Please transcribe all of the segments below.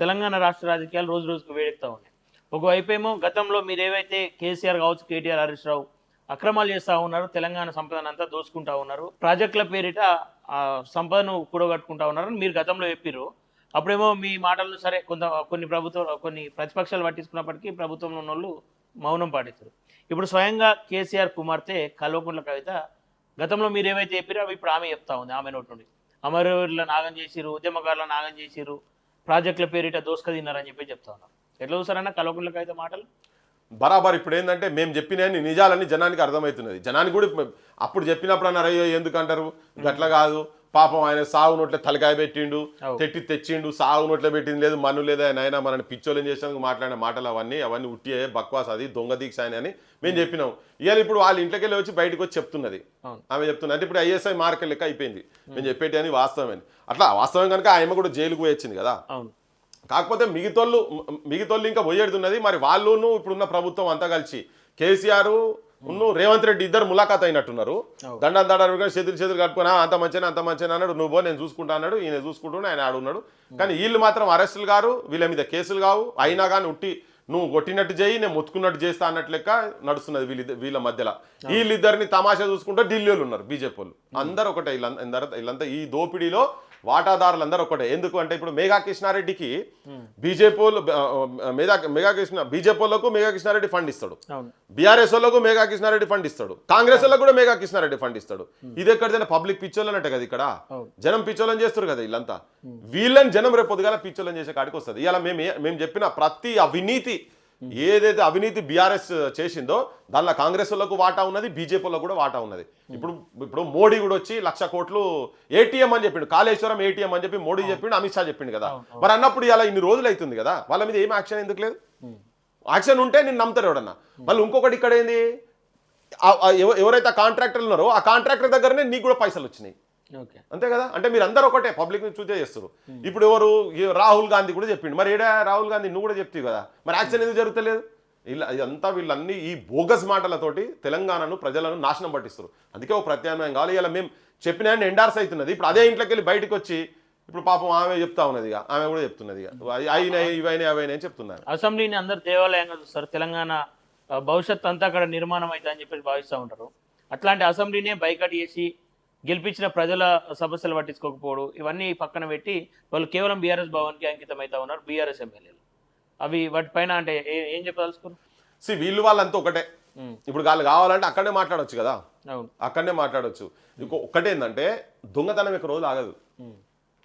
తెలంగాణ రాష్ట్ర రాజకీయాలు రోజు రోజుకు వేడెక్కుతా ఉన్నాయి. ఒకవైపు ఏమో గతంలో మీరు ఏవైతే కేసీఆర్ కావచ్చు, కేటీఆర్, హరీష్ రావు అక్రమాలు చేస్తూ ఉన్నారు, తెలంగాణ సంపదను అంతా దోచుకుంటా ఉన్నారు, ప్రాజెక్టుల పేరిట ఆ సంపదను కూడగట్టుకుంటా ఉన్నారని మీరు గతంలో చెప్పారు. అప్పుడేమో మీ మాటలను సరే కొన్ని ప్రతిపక్షాలు పట్టించుకున్నప్పటికీ ప్రభుత్వంలో ఉన్న వాళ్ళు మౌనం పాటిస్తారు. ఇప్పుడు స్వయంగా కేసీఆర్ కుమార్తె కల్వకుంట్ల కవిత గతంలో మీరు ఏవైతే చెప్పారో అవి ఇప్పుడు ఆమె చెప్తా ఉంది. ఆమె నోటి నుండి అమరవీరుల నాగం చేసిరు, ఉద్యమకారుల నాగం చేసిరు, ప్రాజెక్టుల పేరిట దోసుక తిన్నారని చెప్పి చెప్తా ఉన్నారు. ఎట్లా చూసారన్నా కల్వకుంట్ల కవిత మాటలు? బరాబర్. ఇప్పుడు ఏంటంటే మేము చెప్పిన నిజాలన్నీ జనానికి అర్థమవుతున్నది. జనానికి కూడా అప్పుడు చెప్పినప్పుడు అన్నారు, అయ్యో ఎందుకంటారు, గట్ల కాదు, పాపం ఆయన సాగు నోట్లే తలకాయ పెట్టిండు, తెచ్చిండు, సాగు నోట్లే పెట్టింది లేదు, మన్ను లేదా, ఆయన మనని పిచ్చోళ్ళని చేసినందుకు మాట్లాడిన మాటలు అవన్నీ ఉట్టియే బక్వాస్, అది దొంగ దీక్ష అని మేము చెప్పినాం. ఇవాళ ఇప్పుడు వాళ్ళ ఇంట్లోకి వెళ్ళి వచ్చి బయటకు వచ్చి చెప్తున్నది, ఆమె చెప్తున్నది. అంటే ఇప్పుడు ఐఎస్ఐ మార్కెట్ లెక్క అయిపోయింది మేము చెప్పేటి అని వాస్తవమని. అట్లా వాస్తవం కనుక ఆమె కూడా జైలుకు వచ్చింది కదా. కాకపోతే మిగతోళ్ళు ఇంకా పోయేడుతున్నది. మరి వాళ్ళును ఇప్పుడున్న ప్రభుత్వం అంతా కలిసి కేసీఆర్ రేవంత్ రెడ్డి ఇద్దరు ములాఖాత్ అయినట్టున్నారు. దండాలు చేతులు కట్టుకున్నా అంత మంచిగా అన్నాడు, నువ్వు నేను చూసుకుంటా అన్నాడు, ఈయన చూసుకుంటూ ఆయన ఆడున్నాడు. కానీ వీళ్ళు మాత్రం అరెస్టులు గారు, వీళ్ళ మీద కేసులు కావు, అయినా కానీ ఉట్టి నువ్వు కొట్టినట్టు చేయి, నేను మొత్తుకున్నట్టు చేస్తా అన్నట్లు లెక్క నడుస్తున్నది వీళ్ళ మధ్యలో. వీళ్ళిద్దరిని తమాషా చూసుకుంటే ఢిల్లీలో ఉన్నారు బీజేపీ వాళ్ళు. అందరూ ఒకటే, వీళ్ళంతా ఈ దోపిడీలో వాటాదారులు అందరూ ఒకటే. ఎందుకు అంటే ఇప్పుడు మేఘా కృష్ణారెడ్డికి బీజేపీ బీజేపీలకు మేఘా కృష్ణారెడ్డి ఫండ్ ఇస్తాడు, బీఆర్ఎస్ వాళ్ళకు మేఘా కృష్ణారెడ్డి ఫండ్ ఇస్తాడు, కాంగ్రెస్ వాళ్ళకు కూడా మేఘా కృష్ణారెడ్డి ఫండ్ ఇస్తాడు. ఇది ఎక్కడిదైనా పబ్లిక్ పిచ్చోళ్ళనట్టే కదా, ఇక్కడ జనం పిచ్చోళ్ళని చేస్తారు కదా వీళ్ళంతా. వీళ్ళని జనం రేపు పొద్దుగాల పిచ్చోళ్ళని చేసే కాడికి వస్తుంది. ఇలా మేము చెప్పిన ప్రతి అవినీతి ఏదైతే అవినీతి బీఆర్ఎస్ చేసిందో దానిలో కాంగ్రెస్ వాళ్ళకు వాటా ఉన్నది, బీజేపీ వాళ్ళకు కూడా వాటా ఉన్నది. ఇప్పుడు మోడీ కూడా వచ్చి 1,00,000 కోట్లు ఏటీఎం అని చెప్పిండు, కాళేశ్వరం ఏటీఎం అని చెప్పి మోడీ చెప్పిండు, అమిత్ షా చెప్పిండు కదా. మరి అన్నప్పుడు ఇలా ఇన్ని రోజులు అవుతుంది కదా, వాళ్ళ మీద ఏం యాక్షన్ ఎందుకు లేదు? యాక్షన్ ఉంటే నేను నమ్ముతారు ఎవడన్నా. మళ్ళీ ఇంకొకటి ఇక్కడ ఏంది, ఎవరైతే కాంట్రాక్టర్లు ఉన్నారో ఆ కాంట్రాక్టర్ దగ్గరనే నీకు కూడా పైసలు వచ్చినాయి, అంతే కదా. అంటే మీరు అందరూ ఒకటే, పబ్లిక్ ని చూసే చేస్తారు. ఇప్పుడు ఎవరు రాహుల్ గాంధీ కూడా చెప్పిండు, మరి ఏడా రాహుల్ గాంధీ నువ్వు కూడా చెప్తావు కదా, మరి యాక్షన్ ఎందుకు జరుగుతలేదు? ఇలా ఇదంతా వీళ్ళన్నీ ఈ బోగస్ మాటలతోటి తెలంగాణను ప్రజలను నాశనం పట్టిస్తారు. అందుకే ఒక ప్రత్యామ్నాయం కావాలి. ఇలా మేము చెప్పిన ఎండార్స్ అవుతున్నది. ఇప్పుడు అదే ఇంట్లోకి వెళ్ళి బయటకు వచ్చి ఇప్పుడు పాపం ఆమె చెప్తా ఉన్నది, ఆమె కూడా చెప్తున్నది అయినాయి ఇవైనా అవైనా అని చెప్తున్నారు. అసెంబ్లీని అందరు దేవాలయంగా చూస్తారు, తెలంగాణ భవిష్యత్తు అంతా అక్కడ నిర్మాణం అవుతా అని చెప్పి భావిస్తూ ఉంటారు. అట్లాంటి అసెంబ్లీనే బైకట్ చేసి గెలిపించిన ప్రజల సమస్యలు పట్టించుకోకపోవడం, ఇవన్నీ పక్కన పెట్టి వాళ్ళు కేవలం బీఆర్ఎస్ భవన్కి అంకితం అవుతా ఉన్నారు బీఆర్ఎస్ ఎమ్మెల్యేలు. అవి వాటిపైన అంటే ఏం చెప్పదలుచుకున్నారు? వీళ్ళు వాళ్ళంతా ఒకటే. ఇప్పుడు వాళ్ళు కావాలంటే అక్కడనే మాట్లాడవచ్చు కదా, అక్కడనే మాట్లాడవచ్చు. ఒక్కటేందంటే దొంగతనం ఎక్కువ రోజులు ఆగదు.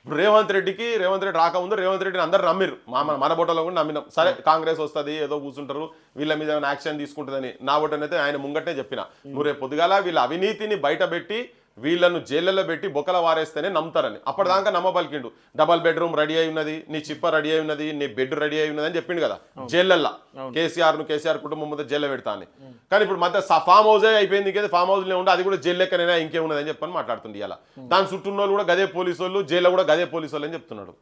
ఇప్పుడు రేవంత్ రెడ్డి రాకముందు రేవంత్ రెడ్డిని అందరు నమ్మిరు, మన బొట్టలో కూడా నమ్మినాం. సరే కాంగ్రెస్ వస్తుంది ఏదో కూర్చుంటారు, వీళ్ళ మీద ఏమైనా యాక్షన్ తీసుకుంటుందని. నా బొట్టనైతే ఆయన ముంగట్నే చెప్పిన, నువ్వు రేపు పొద్దుగాల వీళ్ళ అవినీతిని బయట పెట్టి వీళ్ళను జైళ్ళలో పెట్టి బొక్కల వారేస్తేనే నమ్ముతారని. అప్పటిదాకా నమ్మబలికిండు. 2 బెడ్రూమ్ రెడీ అయి ఉన్నది, నీ చిప్ప రెడీ అయి ఉన్నది, నీ బెడ్ రెడీ అయి ఉన్నది అని చెప్పిండు కదా జైళ్ళల్లో. కేసీఆర్ కుటుంబం ముందు జైల్లో పెడతా అని. కానీ ఇప్పుడు మధ్య ఫామ్ హౌసే అయిపోయింది, ఇంకేది ఫామ్ హౌస్లో ఉండే, అది కూడా జైలు లెక్కనైనా ఇంకేమున్నది అని చెప్పని మాట్లాడుతుంది. ఇలా దాని చుట్టూ వాళ్ళు కూడా గదే పోలీసు వాళ్ళు, జైల్లో కూడా గదే పోలీసు వాళ్ళు అని చెప్తున్నాడు.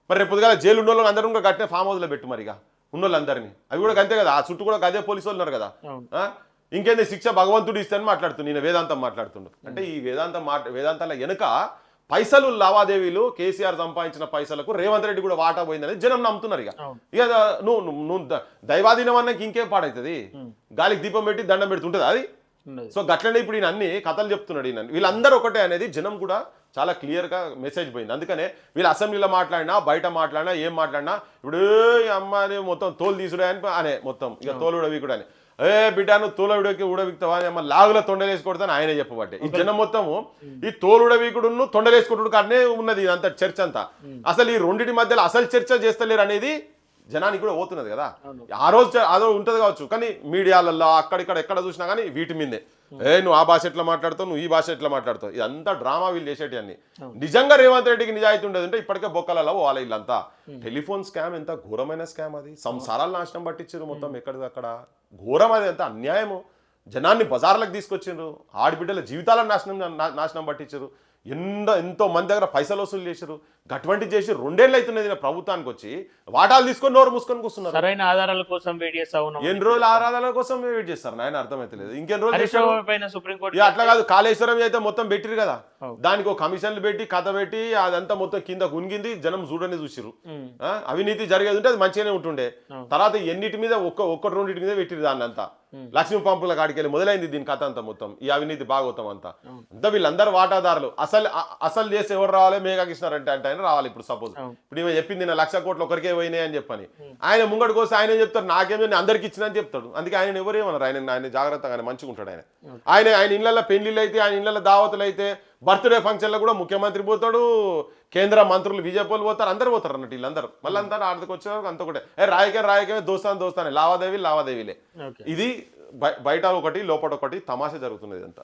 మరి రేపు పొద్దుగా జైలు ఉన్న వాళ్ళు అందరూ కూడా గట్టిన ఫామ్ హౌస్లో పెట్టు మరిగా ఉన్నోళ్ళందరినీ. అవి కూడా అంతే కదా, ఆ చుట్టూ కూడా గదే పోలీసు వాళ్ళు ఉన్నారు కదా. ఇంకేంది శిక్ష భగవంతుడు ఇస్తానని మాట్లాడుతుంది, నేను వేదాంతం మాట్లాడుతుండు. అంటే ఈ వేదాంతాల వెనుక పైసలు లావాదేవీలు, కేసీఆర్ సంపాదించిన పైసలకు రేవంత్ రెడ్డి కూడా వాటా పోయిందని జనం నమ్ముతున్నారు. ఇక నువ్వు దైవాధీనం అన్నకి ఇంకేం పాడవుతుంది, గాలికి దీపం పెట్టి దండం పెడుతుంటుంది అది. సో గట్లనే ఇప్పుడు ఈయన అన్ని కథలు చెప్తున్నాడు. ఈయన వీళ్ళందరూ ఒకటే అనేది జనం కూడా చాలా క్లియర్గా మెసేజ్ పోయింది. అందుకనే వీళ్ళు అసెంబ్లీలో మాట్లాడినా బయట మాట్లాడినా ఏం మాట్లాడినా ఇప్పుడు అమ్మాయి మొత్తం తోలు తీసుడే అనే మొత్తం ఇక తోలు ఉడవీకుడు అని, బిడ్డ నువ్వు తోలు ఉడవిక్తావా అని లాగులో తొండలేసుకొడతాను ఆయనే చెప్పబట్టే. ఈ జనం మొత్తము ఈ తోలు ఉడవీకుడును తొండలేసుకుంటుడు కాడనే ఉన్నది ఇదంతా చర్చ అంతా. అసలు ఈ రెండింటి మధ్యలో అసలు చర్చ చేస్తలేరు అనేది జనానికి కూడా పోతున్నది కదా. ఆ రోజు ఉంటుంది కావచ్చు, కానీ మీడియాలలో అక్కడిక్కడ ఎక్కడ చూసినా కానీ వీటి మీదే నువ్వు ఆ భాష ఎట్లా మాట్లాడుతావు, నువ్వు ఈ భాష ఎట్లా మాట్లాడుతావు, ఇదంతా డ్రామా వీళ్ళు చేసేటి అన్ని. నిజంగా రేవంత్ రెడ్డికి నిజాయితీ ఉండదు అంటే ఇప్పటికే బొక్కలలో పోవాలి వీళ్ళంతా. టెలిఫోన్ స్కామ్ ఎంత ఘోరమైన స్కామ్, అది సంసారాలు నాశనం పట్టించారు మొత్తం ఎక్కడిదక్కడ. ఘోరం, అది ఎంత అన్యాయము. జనాన్ని బజార్లకు తీసుకొచ్చిండ్రు, ఆడబిడ్డల జీవితాలను నాశనం పట్టించారు. ఎంతో మంది దగ్గర పైసలు వసూలు చేశారు. అటువంటి చేసి 2 ఏళ్ళు అవుతున్నది ప్రభుత్వానికి వచ్చి వాటాలు తీసుకొని నోరు మూసుకొని కూర్చున్నారు. సరైన ఆధారాల కోసం వెయిట్ చేస్తా ఉన్నాం. ఎన్ని రోజులు ఆరాధనల కోసం వెయిట్ చేస్తారు నాయన అర్థమైతలేదు. ఇంకెన్ని రోజులు హరీష్ రావు పైన సుప్రీంకోర్టు అట్లా కాదు, కాళేశ్వరం అయితే మొత్తం పెట్టిరు కదా, దానికి ఒక కమిషన్లు పెట్టి కథ పెట్టి అదంతా మొత్తం కింద గునిగింది, జనం చూడని చూసిరు. అవినీతి జరిగేది ఉంటే అది మంచిగానే ఉంటుండే. తర్వాత ఎన్నిటి మీద ఒక్క రెండింటి మీద పెట్టిరు దాన్ని అంతా. లక్ష్మీ పంపుల కాడికి వెళ్ళి మొదలైంది దీని కథ అంతా మొత్తం, ఈ అవినీతి భాగవతం అంతా. అంతా వీళ్ళందరూ వాటాదారులు. అసలు చేసి ఎవరు రావాలి, మేఘా కృష్ణారెడ్డి అంటే ఆయన రావాలి. ఇప్పుడు సపోజ్ ఇప్పుడు ఈమె చెప్పింది నేను 1,00,000 కోట్లు ఒకరికే పోయినాయి అని చెప్పని, ఆయన ముంగడు కోసం ఆయన చెప్తారు నాకేమో నేను అందరికి ఇచ్చిన అని చెప్తాడు. అందుకే ఆయన ఎవరేమన్నారు, ఆయన జాగ్రత్తగా ఆయన మంచిగా ఉంటాడు. ఆయన ఇళ్లలో పెళ్లిళ్ళు అయితే, ఆయన ఇళ్లలో దావతులు అయితే, బర్త్డే ఫంక్షన్లో కూడా ముఖ్యమంత్రి పోతాడు, కేంద్ర మంత్రులు బీజేపీలు పోతారు, అందరు పోతారు అన్నట్టు వీళ్ళందరూ. మళ్ళీ అంతా ఆర్థిక వచ్చేవారు అంత ఒకటే రాయకమే దోస్తానే లావాదేవీలే. ఇది బయట ఒకటి లోపల ఒకటి తమాషా జరుగుతున్నది అంతా.